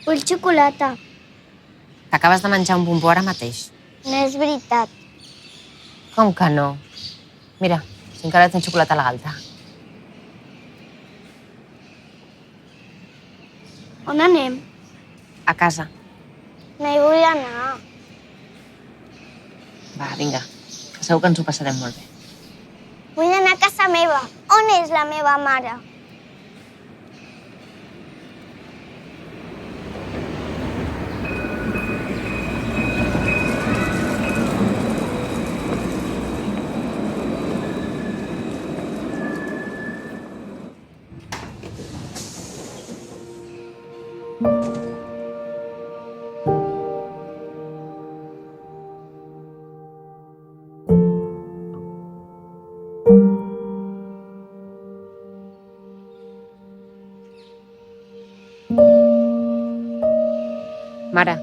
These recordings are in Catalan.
Vull xocolata. T'acabes de menjar un bombó ara mateix. No és veritat. Com que no? Mira, si encara tens xocolata a la galta. On anem? A casa. No hi vull anar. Va, vinga, que segur que ens ho passarem molt bé. Vull anar a casa meva. On és la meva mare? Mare.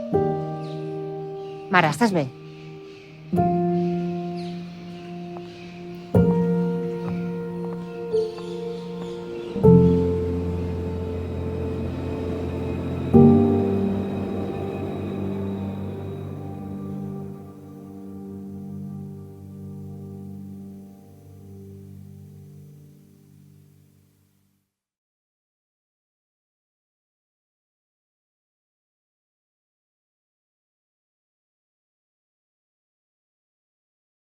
Mare, estàs bé?